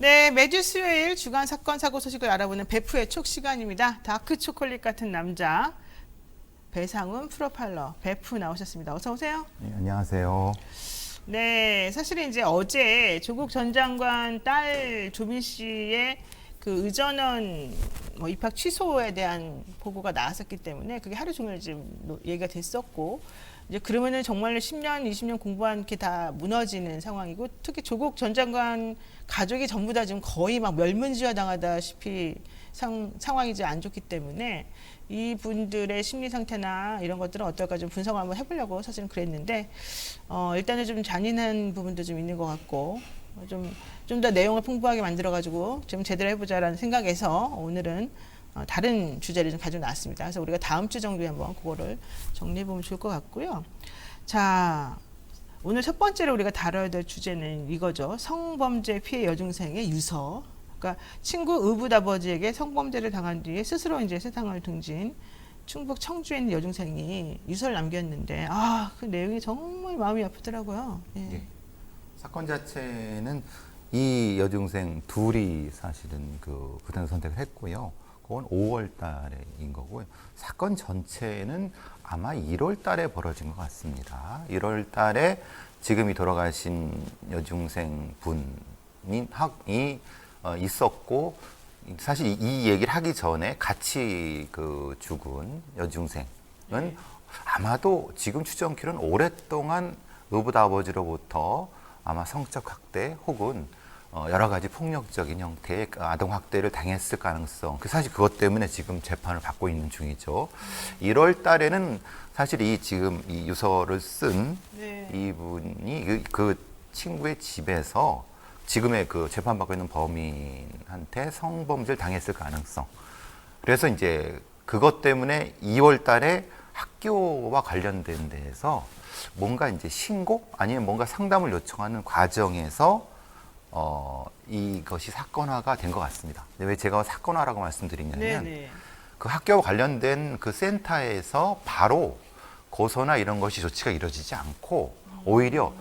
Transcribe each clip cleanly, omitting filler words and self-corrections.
네, 매주 수요일 주간 사건 사고 소식을 알아보는 베프의 촉 시간입니다. 다크 초콜릿 같은 남자 배상훈 프로파일러 베프 나오셨습니다. 어서 오세요. 네, 안녕하세요. 네, 사실은 이제 어제 조국 전 장관 딸 조민 씨의 그 의전원 입학 취소에 대한 보고가 나왔었기 때문에 그게 하루 종일 지금 얘기가 됐었고, 이제 그러면은 정말로 10년, 20년 공부한 게 다 무너지는 상황이고, 특히 조국 전 장관 가족이 전부 다 지금 거의 막 멸문지화 당하다시피 상황이지 안 좋기 때문에 이분들의 심리 상태나 이런 것들은 어떨까 좀 분석을 한번 해보려고 사실은 그랬는데, 일단은 좀 잔인한 부분도 좀 있는 것 같고, 좀 더 내용을 풍부하게 만들어가지고 좀 제대로 해보자라는 생각에서 오늘은 다른 주제를 좀 가지고 나왔습니다. 그래서 우리가 다음 주 정도에 한번 그거를 정리해보면 좋을 것 같고요. 자, 오늘 첫 번째로 우리가 다뤄야 될 주제는 이거죠. 성범죄 피해 여중생의 유서. 그러니까 친구 의붓아버지에게 성범죄를 당한 뒤에 스스로 이제 세상을 등진 충북 청주에 있는 여중생이 유서를 남겼는데, 그 내용이 정말 마음이 아프더라고요. 예. 예. 사건 자체는 이 여중생 둘이 사실은 그런 선택을 했고요. 그건 5월 달에인 거고요. 사건 전체는 아마 1월 달에 벌어진 것 같습니다. 1월 달에 지금이 돌아가신 여중생 분이 있었고, 사실 이 얘기를 하기 전에 같이 죽은 여중생은 아마도 지금 추정키로는 오랫동안 의붓아버지로부터 아마 성적 학대 혹은 여러 가지 폭력적인 형태의 아동 학대를 당했을 가능성. 사실 그것 때문에 지금 재판을 받고 있는 중이죠. 1월 달에는 사실 지금 이 유서를 쓴 이분이 그 친구의 집에서 지금의 재판받고 있는 범인한테 성범죄를 당했을 가능성. 그래서 이제 그것 때문에 2월 달에 학교와 관련된 데에서 뭔가 이제 신고 아니면 뭔가 상담을 요청하는 과정에서 이것이 사건화가 된 것 같습니다. 왜 제가 사건화라고 말씀드리냐면 그 학교와 관련된 그 센터에서 바로 고소나 이런 것이 조치가 이루어지지 않고 오히려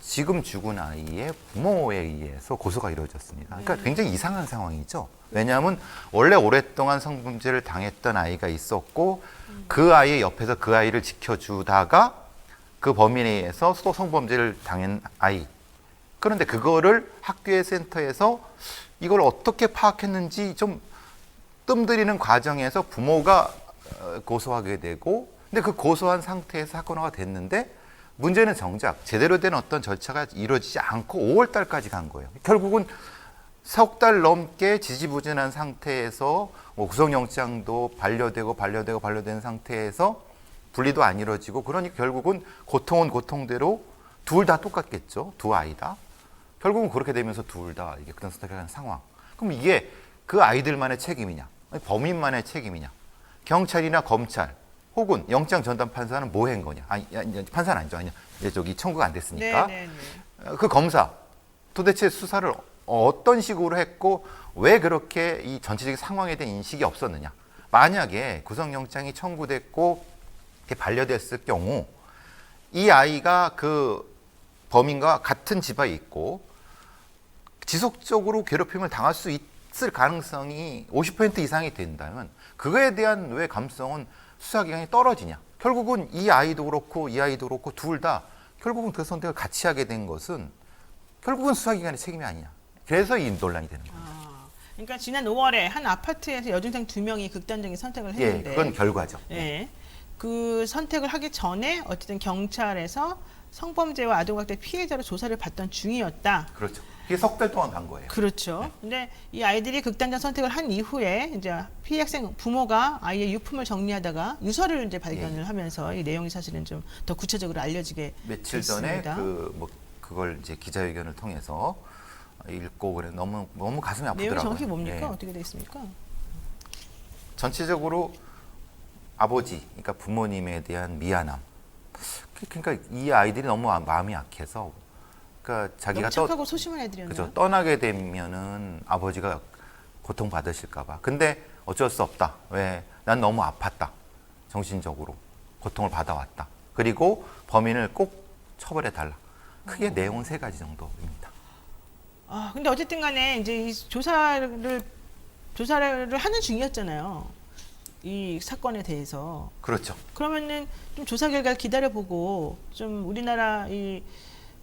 지금 죽은 아이의 부모에 의해서 고소가 이루어졌습니다. 그러니까 굉장히 이상한 상황이죠. 왜냐하면 원래 오랫동안 성범죄를 당했던 아이가 있었고 그 아이의 옆에서 그 아이를 지켜주다가 그 범인에 의해서 또 성범죄를 당한 아이. 그런데 그거를 학교의 센터에서 이걸 어떻게 파악했는지 좀 뜸들이는 과정에서 부모가 고소하게 되고, 근데 그 고소한 상태에서 사건화가 됐는데 문제는 정작 제대로 된 어떤 절차가 이루어지지 않고 5월 달까지 간 거예요. 결국은 석 달 넘게 지지부진한 상태에서 구속영장도 반려된 상태에서 분리도 안 이루어지고, 그러니까 결국은 고통은 고통대로 둘 다 똑같겠죠. 두 아이 다. 결국은 그렇게 되면서 둘 다 이게 그런 선택을 하는 상황. 그럼 이게 그 아이들만의 책임이냐? 범인만의 책임이냐? 경찰이나 검찰 혹은 영장 전담 판사는 뭐 한 거냐? 판사는 아니죠. 이제 청구가 안 됐으니까. 그 검사 도대체 수사를 어떤 식으로 했고 왜 그렇게 이 전체적인 상황에 대한 인식이 없었느냐? 만약에 구속영장이 청구됐고 반려됐을 경우 이 아이가 그 범인과 같은 집에 있고 지속적으로 괴롭힘을 당할 수 있을 가능성이 50% 이상이 된다면 그거에 대한 왜 감성은 수사기관이 떨어지냐. 결국은 이 아이도 그렇고 이 아이도 그렇고 둘 다 결국은 그 선택을 같이 하게 된 것은 결국은 수사기관의 책임이 아니냐. 그래서 이 논란이 되는 겁니다. 그러니까 지난 5월에 한 아파트에서 여중생 2명이 극단적인 선택을 했는데, 그건 결과죠. 그 선택을 하기 전에 어쨌든 경찰에서 성범죄와 아동학대 피해자로 조사를 받던 중이었다. 그렇죠. 이게 석 달 동안 간 거예요. 그렇죠. 근데 이 아이들이 극단적 선택을 한 이후에 이제 피해 학생 부모가 아이의 유품을 정리하다가 유서를 이제 발견을 하면서 이 내용이 사실은 좀 더 구체적으로 알려지게 며칠 됐습니다. 전에 그걸 이제 기자회견을 통해서 읽고 그래 너무 가슴이 아프더라고요. 내용이 정확히 뭡니까? 어떻게 돼 있습니까? 전체적으로 아버지, 그러니까 부모님에 대한 미안함. 그러니까 이 아이들이 너무 마음이 약해서, 그러니까 자기가 너무 착하고 소심한 애들이었나요? 그죠. 떠나게 되면은 아버지가 고통 받으실까봐. 근데 어쩔 수 없다. 왜? 난 너무 아팠다. 정신적으로 고통을 받아왔다. 그리고 범인을 꼭 처벌해 달라. 크게 내용은 3가지 정도입니다. 근데 어쨌든 간에 이제 이 조사를 하는 중이었잖아요. 이 사건에 대해서. 그렇죠. 그러면은 좀 조사 결과를 기다려보고 좀 우리나라 이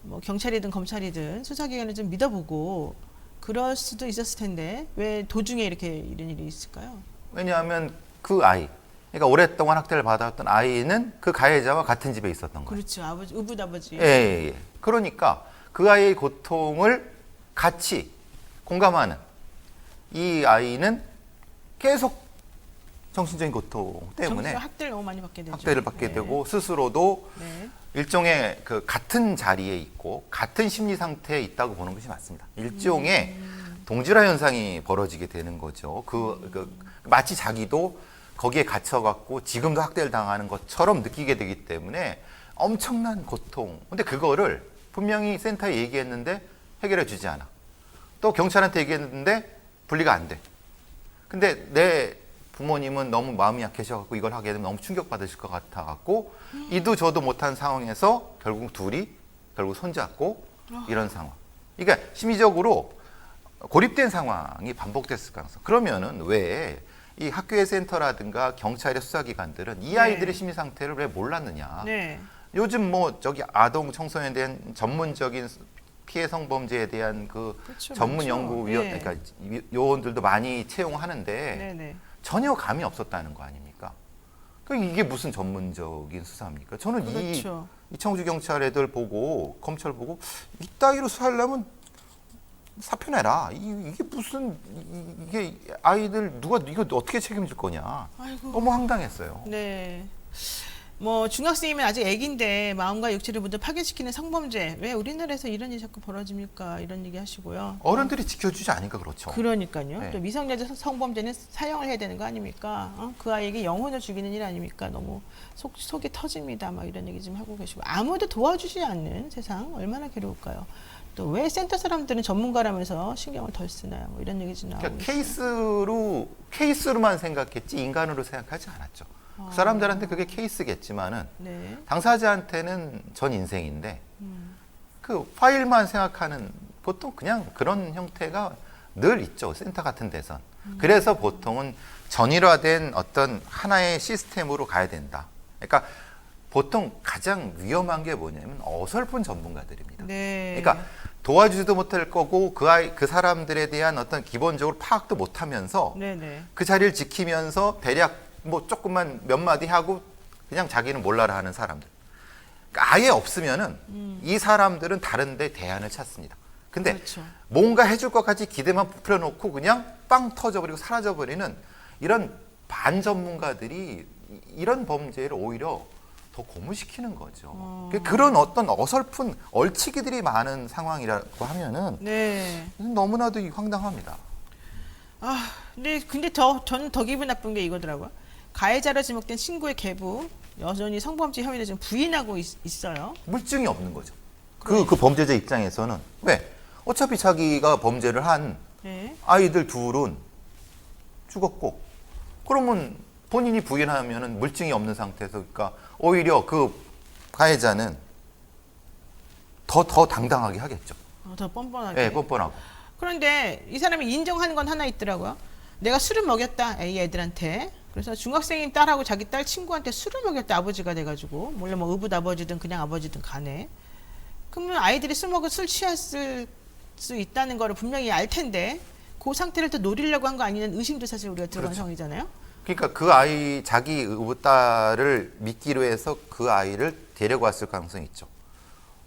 뭐 경찰이든 검찰이든 수사기관을 좀 믿어보고 그럴 수도 있었을 텐데 왜 도중에 이렇게 이런 일이 있을까요? 왜냐하면 그 아이, 그러니까 오랫동안 학대를 받았던 아이는 그 가해자와 같은 집에 있었던 거예요. 그렇죠. 아버지, 의붓아버지. 예. 그러니까 그 아이의 고통을 같이 공감하는 이 아이는 계속 정신적인 고통 때문에 학대를 너무 많이 받게 되죠. 학대를 받게 네. 되고 스스로도 네. 일종의 그 같은 자리에 있고 같은 심리 상태에 있다고 보는 것이 맞습니다. 일종의 동질화 현상이 벌어지게 되는 거죠. 마치 자기도 거기에 갇혀갖고 지금도 학대를 당하는 것처럼 느끼게 되기 때문에 엄청난 고통. 근데 그거를 분명히 센터에 얘기했는데 해결해 주지 않아. 또 경찰한테 얘기했는데 분리가 안 돼. 근데 내 부모님은 너무 마음이 약해져갖고 이걸 하게 되면 너무 충격받으실 것 같아갖고 이도 저도 못한 상황에서 결국 둘이 결국 손잡고 이런 상황. 그러니까 심리적으로 고립된 상황이 반복됐을 가능성. 그러면은 왜 이 학교의 센터라든가 경찰의 수사기관들은 이 아이들의 심리 상태를 왜 몰랐느냐? 네. 요즘 뭐 저기 아동 청소년에 대한 전문적인 피해 성범죄에 대한 그 그렇죠, 전문 많죠. 연구위원, 네. 그러니까 요원들도 많이 채용하는데 네네. 전혀 감이 없었다는 거 아닙니까? 그러니까 이게 무슨 전문적인 수사입니까? 저는 그렇죠. 이 청주 경찰 애들 보고 검찰 보고 이따위로 수사하려면 사표 내라. 이게 무슨 이게 아이들 누가 이거 어떻게 책임질 거냐? 아이고. 너무 황당했어요. 네. 뭐 중학생이면 아직 애기인데 마음과 육체를 먼저 파괴시키는 성범죄 왜 우리나라에서 이런 일이 자꾸 벌어집니까? 이런 얘기 하시고요. 어른들이 지켜주지 않으니까 그렇죠. 그러니까요. 네. 또 미성년자 성범죄는 사형을 해야 되는 거 아닙니까? 그 아이에게 영혼을 죽이는 일 아닙니까? 너무 속이 터집니다. 막 이런 얘기 좀 하고 계시고 아무도 도와주지 않는 세상 얼마나 괴로울까요? 또 왜 센터 사람들은 전문가라면서 신경을 덜 쓰나요? 뭐 이런 얘기 좀 나오고 그러니까 있어요. 케이스로만 생각했지 인간으로 생각하지 않았죠. 그 사람들한테 그게 케이스겠지만은 네. 당사자한테는 전 인생인데 그 파일만 생각하는 보통 그냥 그런 형태가 늘 있죠. 센터 같은 데선. 그래서 보통은 전일화된 어떤 하나의 시스템으로 가야 된다. 그러니까 보통 가장 위험한 게 뭐냐면 어설픈 전문가들입니다. 네. 그러니까 도와주지도 못할 거고 그 사람들에 대한 어떤 기본적으로 파악도 못하면서 네네. 그 자리를 지키면서 대략 뭐 조금만 몇 마디 하고 그냥 자기는 몰라라 하는 사람들. 그러니까 아예 없으면은 이 사람들은 다른데 대안을 찾습니다. 근데 그렇죠. 뭔가 해줄 것 같이 기대만 부풀려놓고 그냥 빵 터져버리고 사라져버리는 이런 반전문가들이 이런 범죄를 오히려 더 고무시키는 거죠. 그런 어떤 어설픈 얼치기들이 많은 상황이라고 하면은 네. 너무나도 황당합니다. 근데 저는 더 기분 나쁜 게 이거더라고요. 가해자로 지목된 친구의 계부 여전히 성범죄 혐의를 지금 부인하고 있어요. 물증이 없는 거죠. 그 범죄자 입장에서는 왜? 어차피 자기가 범죄를 한 네. 아이들 둘은 죽었고 그러면 본인이 부인하면은 물증이 없는 상태에서 그러니까 오히려 그 가해자는 더 당당하게 하겠죠. 더 뻔뻔하게. 네, 뻔뻔하고. 그런데 이 사람이 인정하는 건 하나 있더라고요. 내가 술을 먹였다, 이 애들한테. 그래서 중학생인 딸하고 자기 딸 친구한테 술을 먹였다, 아버지가 돼가지고. 몰래 뭐 의붓 아버지든 그냥 아버지든 간에. 그러면 아이들이 술 먹고 술 취했을 수 있다는 거를 분명히 알 텐데 그 상태를 또 노리려고 한 거 아니냐는 의심도 사실 우리가 들어간 그렇죠. 상황이잖아요. 그러니까 그 아이 자기 의붓딸을 믿기로 해서 그 아이를 데리고 왔을 가능성이 있죠.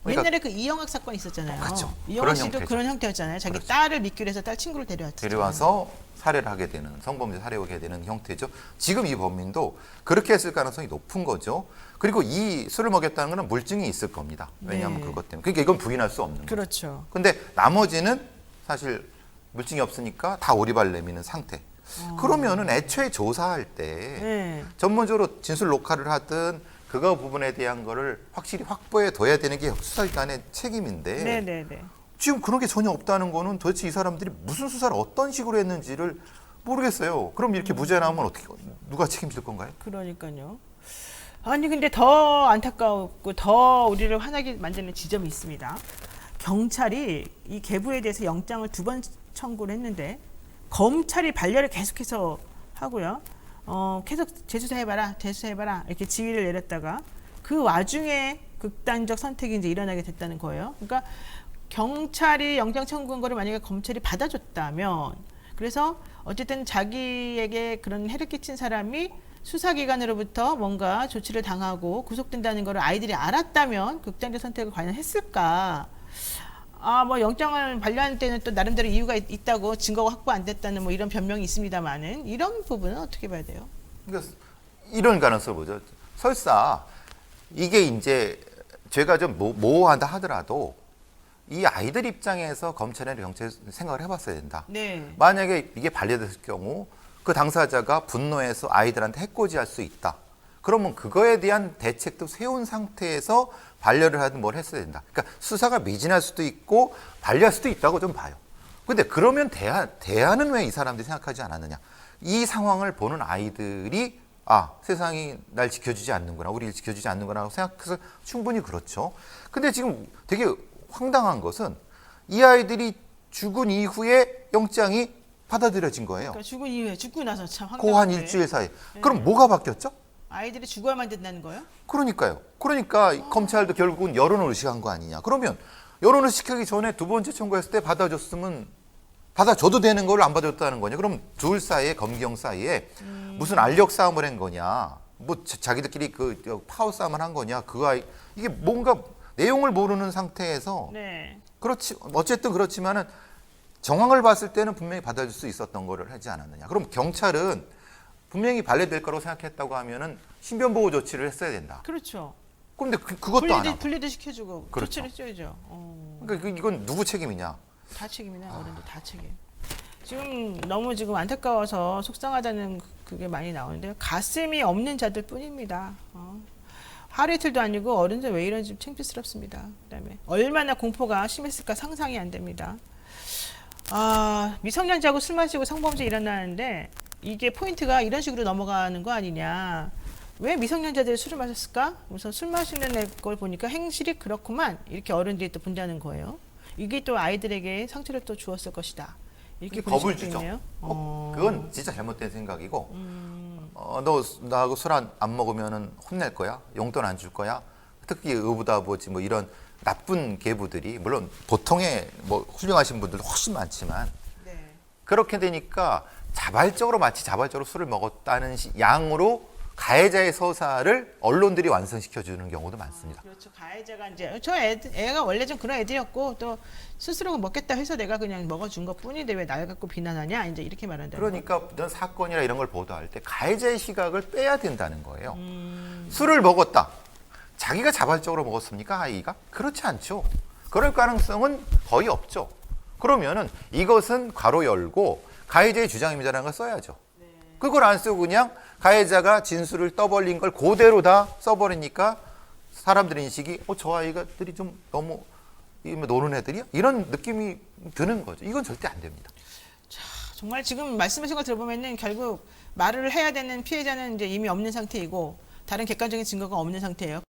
그러니까 옛날에 그 이영학 사건 있었잖아요. 똑같죠. 이영학 그런 씨도 형태죠. 그런 형태였잖아요. 자기 그렇죠. 딸을 믿기로 해서 딸 친구를 데려왔죠. 데려와서 살해를 하게 되는 성범죄 살해하게 되는 형태죠. 지금 이 범인도 그렇게 했을 가능성이 높은 거죠. 그리고 이 술을 먹였다는 것은 물증이 있을 겁니다. 왜냐하면 네. 그것 때문에. 그러니까 이건 부인할 수 없는 거죠. 그렇죠. 근데 나머지는 사실 물증이 없으니까 다 오리발 내미는 상태. 그러면은 애초에 조사할 때 네. 전문적으로 진술 녹화를 하든 그거 부분에 대한 거를 확실히 확보해 둬야 되는 게 수사기관의 책임인데 네네네. 지금 그런 게 전혀 없다는 거는 도대체 이 사람들이 무슨 수사를 어떤 식으로 했는지를 모르겠어요. 그럼 이렇게 무죄 나오면 어떻게 누가 책임질 건가요? 그러니까요. 아니 근데 더 안타깝고 더 우리를 화나게 만드는 지점이 있습니다. 경찰이 이 계부에 대해서 영장을 2번 청구를 했는데 검찰이 반려를 계속해서 하고요. 계속 재수사해봐라 이렇게 지휘를 내렸다가 그 와중에 극단적 선택이 이제 일어나게 됐다는 거예요. 그러니까 경찰이 영장 청구한 거를 만약에 검찰이 받아줬다면, 그래서 어쨌든 자기에게 그런 해를 끼친 사람이 수사기관으로부터 뭔가 조치를 당하고 구속된다는 걸 아이들이 알았다면 극단적 선택을 과연 했을까? 뭐 영장을 반려할 때는 또 나름대로 이유가 있다고, 증거가 확보 안 됐다는 뭐 이런 변명이 있습니다만은, 이런 부분은 어떻게 봐야 돼요? 그러니까 이런 가능성을 보죠. 설사 이게 이제 죄가 좀 모호하다 하더라도 이 아이들 입장에서 검찰이나 경찰이 생각을 해봤어야 된다. 네. 만약에 이게 반려됐을 경우 그 당사자가 분노해서 아이들한테 해코지할 수 있다. 그러면 그거에 대한 대책도 세운 상태에서 반려를 하든 뭘 했어야 된다. 그러니까 수사가 미진할 수도 있고 반려할 수도 있다고 좀 봐요. 근데 그러면 대안은 왜 이 사람들이 생각하지 않았느냐. 이 상황을 보는 아이들이 세상이 날 지켜주지 않는구나, 우리를 지켜주지 않는구나 생각해서 충분히 그렇죠. 근데 지금 되게 황당한 것은 이 아이들이 죽은 이후에 영장이 받아들여진 거예요. 그러니까 죽은 이후에, 죽고 나서 참 황당한데. 고한 일주일 사이. 그럼 뭐가 바뀌었죠? 아이들이 죽어야만 된다는 거예요? 그러니까요. 그러니까 검찰도 결국은 여론을 의식한 거 아니냐. 그러면 여론을 시키기 전에 2번째 청구했을 때 받아줬으면 받아줘도 되는 걸 안 받아줬다는 거냐. 그럼 둘 사이에, 검경 사이에 무슨 알력 싸움을 한 거냐. 뭐 자기들끼리 그 파워 싸움을 한 거냐. 이게 뭔가 내용을 모르는 상태에서 네. 어쨌든 그렇지만은 정황을 봤을 때는 분명히 받아줄 수 있었던 거를 하지 않았느냐. 그럼 경찰은 분명히 반려될 거라고 생각했다고 하면은 신변보호 조치를 했어야 된다. 그렇죠. 그런데 그것도 안 하고. 분리도 시켜주고 그렇죠. 조치를 해줘야죠. 그러니까 이건 누구 책임이냐? 다 책임이나 어른들 다 책임. 지금 너무 지금 안타까워서 속상하다는 그게 많이 나오는데요. 가슴이 없는 자들 뿐입니다. 하루 이틀도 아니고 어른들 왜 이런지 창피스럽습니다. 그다음에 얼마나 공포가 심했을까 상상이 안 됩니다. 미성년자하고 술 마시고 성범죄 일어나는데 이게 포인트가 이런 식으로 넘어가는 거 아니냐. 왜 미성년자들이 술을 마셨을까? 우선 술 마시는 애 걸 보니까 행실이 그렇구만. 이렇게 어른들이 또 본다는 거예요. 이게 또 아이들에게 상처를 또 주었을 것이다. 이렇게 볼 겁을 수도 주죠. 있네요. 그건 진짜 잘못된 생각이고, 너 나하고 술 안 먹으면은 혼낼 거야? 용돈 안 줄 거야? 특히 의붓아버지 뭐 이런 나쁜 계부들이, 물론 보통의 뭐 훌륭하신 분들도 훨씬 많지만, 네. 그렇게 되니까 마치 자발적으로 술을 먹었다는 양으로 가해자의 서사를 언론들이 완성시켜주는 경우도 많습니다. 그렇죠. 가해자가 이제 애가 원래 좀 그런 애들이었고 또 스스로 먹겠다 해서 내가 그냥 먹어준 것 뿐인데 왜 날 갖고 비난하냐 이제 이렇게 말한다. 그러니까 이런 사건이나 이런 걸 보도할 때 가해자의 시각을 빼야 된다는 거예요. 술을 먹었다. 자기가 자발적으로 먹었습니까, 아이가? 그렇지 않죠. 그럴 가능성은 거의 없죠. 그러면은 이것은 괄호 열고 가해자의 주장입니다라는 걸 써야죠. 그걸 안 쓰고 그냥 가해자가 진술을 떠벌린 걸 그대로 다 써버리니까 사람들의 인식이 저 아이들이 좀 너무 노는 애들이야? 이런 느낌이 드는 거죠. 이건 절대 안 됩니다. 정말 지금 말씀하신 거 들어보면은 결국 말을 해야 되는 피해자는 이제 이미 없는 상태이고 다른 객관적인 증거가 없는 상태예요.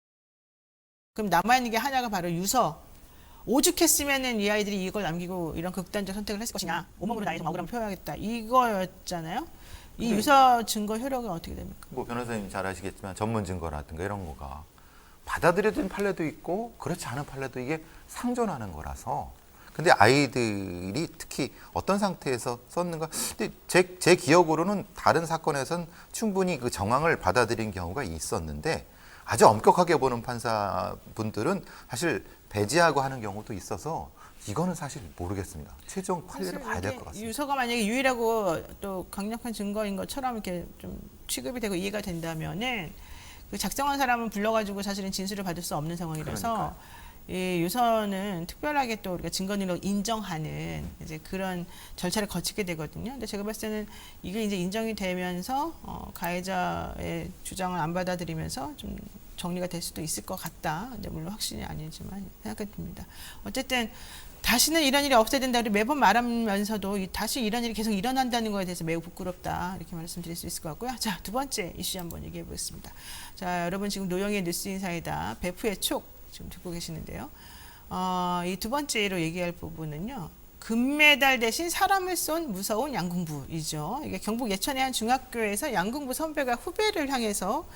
그럼 남아있는 게 하나가 바로 유서. 오죽했으면은 이 아이들이 이걸 남기고 이런 극단적 선택을 했을 것이냐. 온몸으로 나의 억울함을 표현하겠다. 이거였잖아요. 이 유서 증거 효력은 어떻게 됩니까? 뭐 변호사님 잘 아시겠지만 전문 증거라든가 이런 거가 받아들여진 판례도 있고 그렇지 않은 판례도 이게 상존하는 거라서. 근데 아이들이 특히 어떤 상태에서 썼는가? 근데 제 기억으로는 다른 사건에선 충분히 그 정황을 받아들인 경우가 있었는데 아주 엄격하게 보는 판사분들은 사실 배제하고 하는 경우도 있어서 이거는 사실 모르겠습니다. 최종 판례를 봐야 될 것 같습니다. 유서가 만약에 유일하고 또 강력한 증거인 것처럼 이렇게 좀 취급이 되고 이해가 된다면은 그 작성한 사람은 불러가지고 사실은 진술을 받을 수 없는 상황이라서 이 유서는 특별하게 또 우리가 증거인으로 인정하는 이제 그런 절차를 거치게 되거든요. 근데 제가 봤을 때는 이게 이제 인정이 되면서 가해자의 주장을 안 받아들이면서 좀 정리가 될 수도 있을 것 같다. 근데 물론 확신이 아니지만 생각이 듭니다. 어쨌든 다시는 이런 일이 없어야 된다. 우리 매번 말하면서도 다시 이런 일이 계속 일어난다는 거에 대해서 매우 부끄럽다. 이렇게 말씀드릴 수 있을 것 같고요. 자, 2번째 이슈 한번 얘기해 보겠습니다. 자, 여러분 지금 노영의 뉴스인사이다. 베프의 촉 지금 듣고 계시는데요. 이 두 번째로 얘기할 부분은요. 금메달 대신 사람을 쏜 무서운 양궁부이죠. 이게 경북 예천의 한 중학교에서 양궁부 선배가 후배를 향해서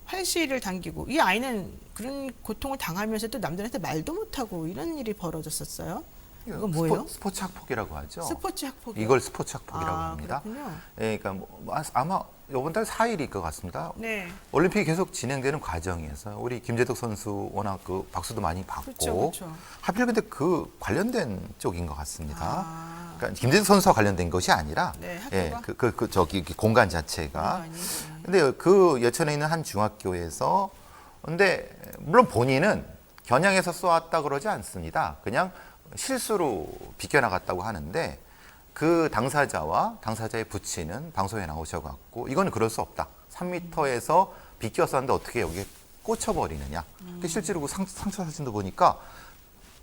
활시위를 당기고 이 아이는 그런 고통을 당하면서도 남들한테 말도 못하고 이런 일이 벌어졌었어요. 이건 뭐예요? 스포츠 학폭이라고 하죠. 스포츠 학폭. 이걸 스포츠 학폭이라고 합니다. 그렇군요. 예, 그러니까 아마 이번 달 4일일 것 같습니다. 네. 올림픽이 계속 진행되는 과정에서 우리 김재덕 선수 워낙 그 박수도 많이 받고 그렇죠. 하필 근데 그 관련된 쪽인 것 같습니다. 아, 그러니까 김재덕 선수와 관련된 것이 아니라 네, 예, 학교가? 그 저기 공간 자체가 공간이, 네. 근데 그 예천에 있는 한 중학교에서 근데 물론 본인은 겨냥해서 쏘았다 그러지 않습니다. 그냥 실수로 비껴나갔다고 하는데 그 당사자와 당사자의 부친은 방송에 나오셔갖고 이거는 그럴 수 없다. 3m에서 비껴 쐈는데 어떻게 여기에 꽂혀버리느냐. 근데 실제로 그 상처 사진도 보니까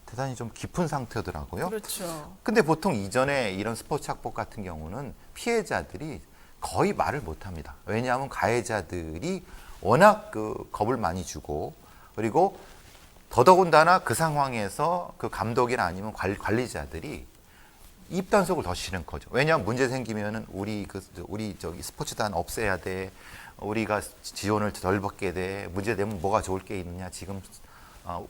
대단히 좀 깊은 상태더라고요. 그렇죠. 근데 보통 이전에 이런 스포츠 학폭 같은 경우는 피해자들이 거의 말을 못 합니다. 왜냐하면 가해자들이 워낙 그 겁을 많이 주고 그리고 더더군다나 그 상황에서 그 감독이나 아니면 관리자들이 입단속을 더 싫은 거죠. 왜냐하면 문제 생기면은 우리 저기 스포츠단 없애야 돼. 우리가 지원을 덜 받게 돼. 문제 되면 뭐가 좋을 게 있느냐. 지금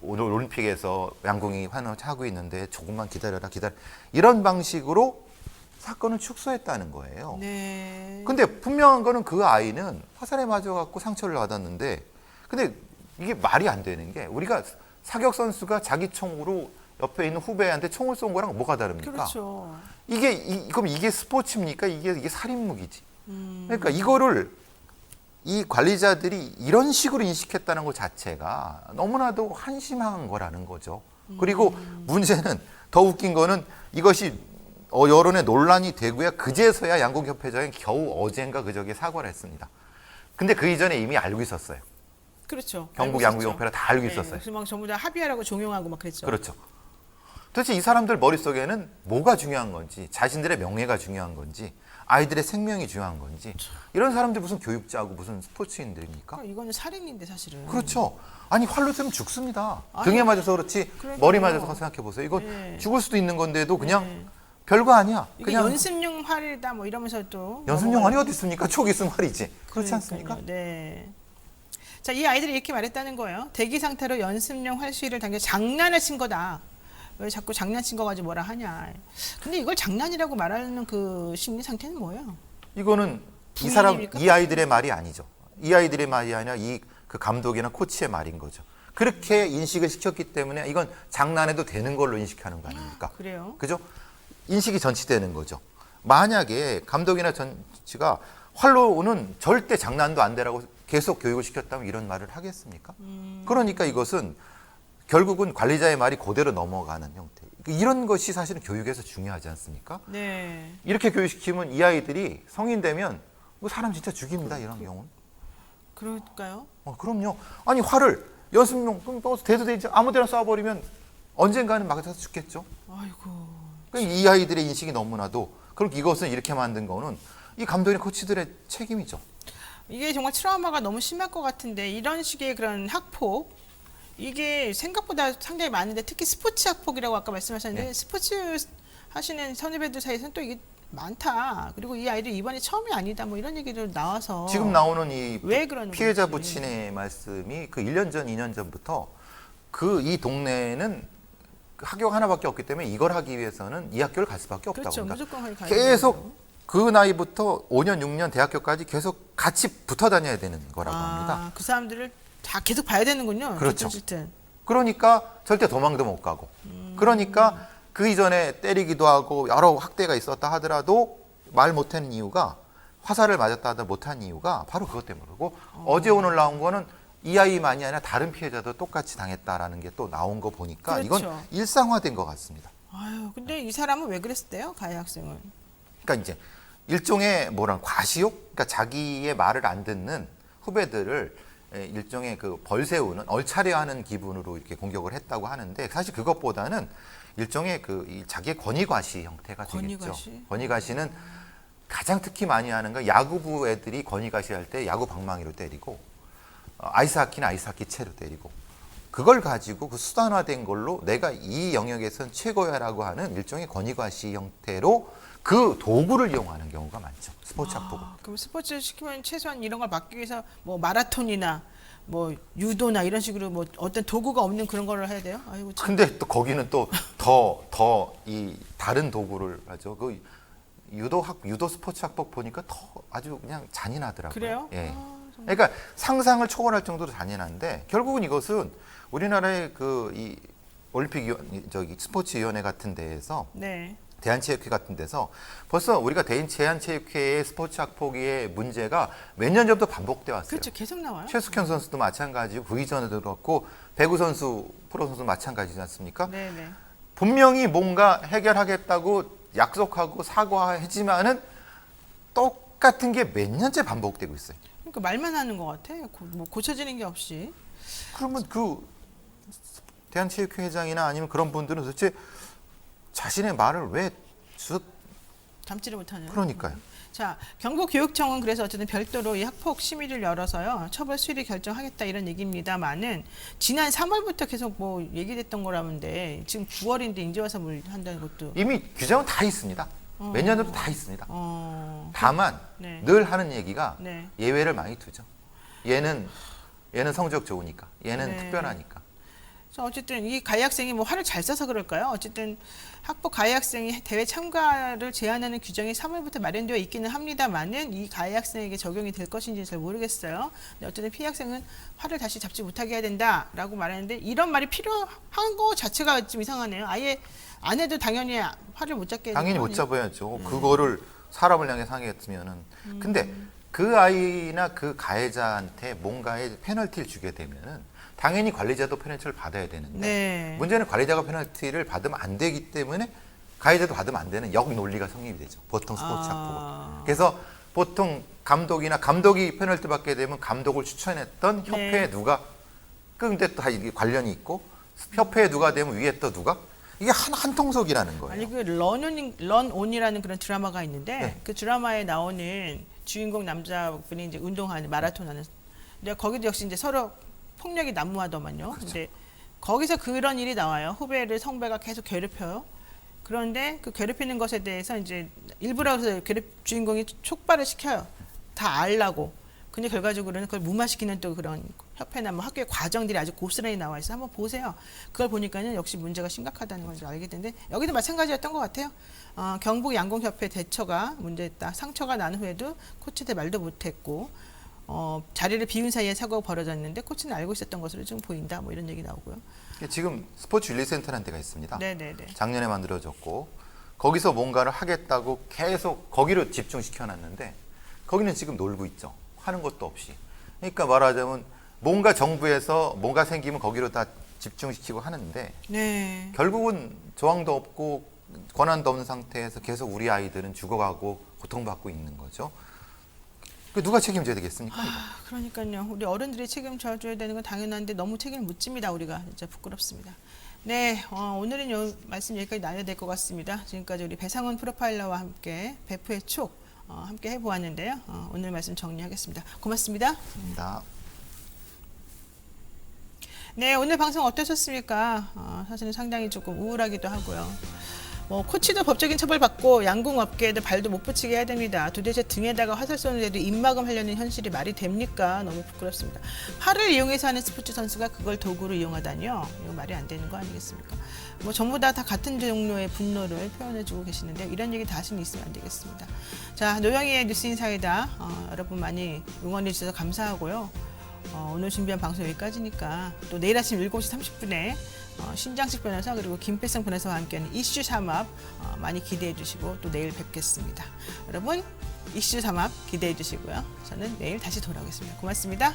오늘 올림픽에서 양궁이 하고 있는데 조금만 기다려라. 이런 방식으로 사건을 축소했다는 거예요. 네. 근데 분명한 거는 그 아이는 화살에 맞아갖고 상처를 받았는데 근데 이게 말이 안 되는 게 우리가 사격 선수가 자기 총으로 옆에 있는 후배한테 총을 쏜 거랑 뭐가 다릅니까? 그렇죠. 그럼 이게 스포츠입니까? 이게 살인무기지. 그러니까 이거를 이 관리자들이 이런 식으로 인식했다는 것 자체가 너무나도 한심한 거라는 거죠. 그리고 문제는 더 웃긴 거는 이것이 여론의 논란이 되고야 그제서야 양궁협회장이 겨우 어젠가 그저께 사과를 했습니다. 근데 그 이전에 이미 알고 있었어요. 그렇죠. 경북 알고 양궁협회가 다 알고 네, 있었어요. 그래서 막 전부 다 합의하라고 종용하고 막 그랬죠. 그렇죠. 도대체 이 사람들 머릿속에는 뭐가 중요한 건지, 자신들의 명예가 중요한 건지, 아이들의 생명이 중요한 건지, 이런 사람들 무슨 교육자고 무슨 스포츠인들입니까? 그러니까 이거는 살인인데 사실은. 그렇죠. 아니 활로 쏘면 죽습니다. 아니, 등에 맞아서 그렇지 그러니까요. 머리 맞아서 생각해 보세요. 이거 네. 죽을 수도 있는 건데도 그냥 네. 별거 아니야. 이게 그냥 연습용 활이다 뭐 이러면서 또 연습용 활이 어디 있습니까? 촉이 있으면 활이지. 그렇지 않습니까? 네. 자, 이 아이들이 이렇게 말했다는 거예요. 대기 상태로 연습용 활시위를 당겨 장난을 친 거다. 왜 자꾸 장난친 거 가지고 뭐라 하냐. 근데 이걸 장난이라고 말하는 그 심리 상태는 뭐예요? 이거는 부인입니까? 이 아이들의 말이 아니죠. 이 아이들의 말이 아니라 그 감독이나 코치의 말인 거죠. 그렇게 인식을 시켰기 때문에 이건 장난해도 되는 걸로 인식하는 거 아닙니까? 그래요? 그죠? 인식이 전치되는 거죠. 만약에 감독이나 전치가 활로는 절대 장난도 안 되라고 계속 교육을 시켰다면 이런 말을 하겠습니까? 그러니까 이것은 결국은 관리자의 말이 그대로 넘어가는 형태. 이런 것이 사실은 교육에서 중요하지 않습니까? 네. 이렇게 교육시키면 이 아이들이 성인 되면 사람 진짜 죽입니다. 이런 경우는. 그럴까요? 그럼요. 아니 활을 연습용 그럼 대도 되지 아무 데나 쏴버리면 언젠가는 맞아서 죽겠죠. 아이고. 그러니까 이 아이들의 인식이 너무나도 그리고 이것은 이렇게 만든 거는 이 감독이나 코치들의 책임이죠. 이게 정말 트라우마가 너무 심할 것 같은데 이런 식의 그런 학폭 이게 생각보다 상당히 많은데 특히 스포츠 학폭이라고 아까 말씀하셨는데 네. 스포츠 하시는 선후배들 사이에서는 또 이게 많다. 그리고 이 아이들 이번이 처음이 아니다. 뭐 이런 얘기도 나와서 지금 나오는 이 왜 그러는 피해자 건지. 부친의 말씀이 그 1년 전, 2년 전부터 이 동네에는 학교가 하나밖에 없기 때문에 이걸 하기 위해서는 이 학교를 갈 수밖에 없다고 그렇죠. 합니다. 무조건 가야 계속 그 나이부터 5년, 6년 대학교까지 계속 같이 붙어 다녀야 되는 거라고 합니다. 그 사람들을 다 계속 봐야 되는군요. 그렇죠. 어쨌든. 그러니까 절대 도망도 못 가고. 그러니까 그 이전에 때리기도 하고 여러 학대가 있었다 하더라도 말 못하는 이유가 화살을 맞았다 하더라도 못한 이유가 바로 그것 때문이고 어제 오늘 나온 거는 이 아이만이 아니라 다른 피해자도 똑같이 당했다라는 게 또 나온 거 보니까 그렇죠. 이건 일상화된 것 같습니다. 아유, 근데 이 사람은 왜 그랬을때요? 가해 학생은. 그러니까 이제 일종의 과시욕, 그러니까 자기의 말을 안 듣는 후배들을 일종의 그 벌세우는 얼차려하는 기분으로 이렇게 공격을 했다고 하는데 사실 그것보다는 일종의 이 자기의 권위과시 형태가 되겠죠. 권위과시? 권위과시는 가장 특히 많이 하는 건 야구부 애들이 권위과시 할 때 야구 방망이로 때리고 아이스하키는 아이스하키 채로 때리고 그걸 가지고 그 수단화된 걸로 내가 이 영역에선 최고야라고 하는 일종의 권위과시 형태로 그 도구를 이용하는 경우가 많죠. 스포츠 학폭은. 그럼 스포츠 시키면 최소한 이런 걸 막기 위해서 뭐 마라톤이나 뭐 유도나 이런 식으로 뭐 어떤 도구가 없는 그런 거를 해야 돼요? 아이고 참. 근데 또 거기는 또 더 이 다른 도구를 하죠. 그 유도 스포츠 학폭 보니까 더 아주 그냥 잔인하더라고요. 그래요? 예. 정말. 그러니까 상상을 초월할 정도로 잔인한데 결국은 이것은 우리나라의 그 이 올림픽 스포츠 위원회 같은 데에서 네. 대한체육회 같은 데서 벌써 우리가 대한체육회의 스포츠 학폭의 문제가 몇 년 전부터 반복돼 왔어요. 그렇죠. 계속 나와요. 최숙현 선수도 마찬가지고 그 이전에도 그렇고 배구 선수, 프로 선수 마찬가지지 않습니까? 네, 네. 분명히 뭔가 해결하겠다고 약속하고 사과하지만은 똑같은 게 몇 년째 반복되고 있어요. 그러니까 말만 하는 것 같아. 뭐 고쳐지는 게 없이. 그러면 그 대한체육회 회장이나 아니면 그런 분들은 도대체 자신의 말을 왜 담지를 못하는. 그러니까요. 자, 경북교육청은 그래서 어쨌든 별도로 이 학폭 심의를 열어서요. 처벌 수위를 결정하겠다 이런 얘기입니다만은 지난 3월부터 계속 뭐 얘기됐던 거라는데 지금 9월인데 이제 와서 뭘 한다는 것도. 이미 규정은 다 있습니다. 몇 년 전부터 다 있습니다. 다만 네. 늘 하는 얘기가 네. 예외를 많이 두죠. 얘는 성적 좋으니까, 얘는 네. 특별하니까. 그래서 어쨌든 이 가해 학생이 뭐 화를 잘 써서 그럴까요? 어쨌든 학폭 가해 학생이 대회 참가를 제한하는 규정이 3월부터 마련되어 있기는 합니다만은 이 가해 학생에게 적용이 될 것인지 잘 모르겠어요. 근데 어쨌든 피해 학생은 화를 다시 잡지 못하게 해야 된다라고 말하는데 이런 말이 필요한 거 자체가 좀 이상하네요. 아예 안 해도 당연히 화를 못 잡게. 당연히 못 잡아야죠. 그거를 사람을 향해 상했으면은. 근데 그 아이나 그 가해자한테 뭔가의 페널티를 주게 되면은 당연히 관리자도 페널티를 받아야 되는데 네. 문제는 관리자가 페널티를 받으면 안 되기 때문에 가해자도 받으면 안 되는 역논리가 성립이 되죠. 보통 스포츠 학폭은. 그래서 보통 감독이 페널티 받게 되면 감독을 추천했던 협회에 네. 누가 근데 또 이게 관련이 있고 협회에 누가 되면 위에 또 누가 이게 한 통속이라는 거예요. 아니 그 런온이라는 그런 드라마가 있는데 네. 그 드라마에 나오는 주인공 남자분이 이제 운동하는 마라톤하는. 근데 거기도 역시 이제 서로 폭력이 난무하더만요. 그렇죠. 근데 거기서 그런 일이 나와요. 후배를 성배가 계속 괴롭혀요. 그런데 그 괴롭히는 것에 대해서 이제 일부러 그래서 주인공이 촉발을 시켜요. 다 알라고. 근데 결과적으로는 그걸 무마시키는 또 그런 협회나 뭐 학교의 과정들이 아주 고스란히 나와 있어요. 한번 보세요. 그걸 보니까는 역시 문제가 심각하다는 걸 알게 되는데 여기도 마찬가지였던 것 같아요. 경북 양궁협회 대처가 문제였다. 상처가 난 후에도 코치한테 말도 못했고 자리를 비운 사이에 사고가 벌어졌는데 코치는 알고 있었던 것으로 좀 보인다. 뭐 이런 얘기 나오고요. 지금 스포츠 윤리센터라는 데가 있습니다. 네네네. 작년에 만들어졌고 거기서 뭔가를 하겠다고 계속 거기로 집중시켜놨는데 거기는 지금 놀고 있죠. 하는 것도 없이. 그러니까 말하자면 뭔가 정부에서 뭔가 생기면 거기로 다 집중시키고 하는데 네. 결국은 조항도 없고 권한도 없는 상태에서 계속 우리 아이들은 죽어가고 고통받고 있는 거죠. 그 누가 책임져야 되겠습니까? 이거? 그러니까요. 우리 어른들이 책임져줘야 되는 건 당연한데 너무 책임을 못 집니다. 우리가 진짜 부끄럽습니다. 네, 오늘은 요 말씀 여기까지 나눠야 될 것 같습니다. 지금까지 우리 배상훈 프로파일러와 함께 베프의 촉 함께 해보았는데요. 오늘 말씀 정리하겠습니다. 고맙습니다. 감사합니다. 네, 오늘 방송 어떠셨습니까? 사실은 상당히 조금 우울하기도 하고요. 뭐 코치도 법적인 처벌받고 양궁업계에도 발도 못 붙이게 해야 됩니다. 도대체 등에다가 화살 쏘는데도 입막음하려는 현실이 말이 됩니까? 너무 부끄럽습니다. 팔을 이용해서 하는 스포츠 선수가 그걸 도구로 이용하다니요. 이거 말이 안 되는 거 아니겠습니까? 뭐 전부 다 같은 종류의 분노를 표현해주고 계시는데 이런 얘기 다시는 있으면 안 되겠습니다. 자, 노영희의 뉴스인사이다. 여러분 많이 응원해 주셔서 감사하고요. 오늘 준비한 방송 여기까지니까 또 내일 아침 7시 30분에 신장식 변호사 그리고 김필성 변호사와 함께하는 이슈 삼합 많이 기대해 주시고 또 내일 뵙겠습니다. 여러분 이슈 삼합 기대해 주시고요. 저는 내일 다시 돌아오겠습니다. 고맙습니다.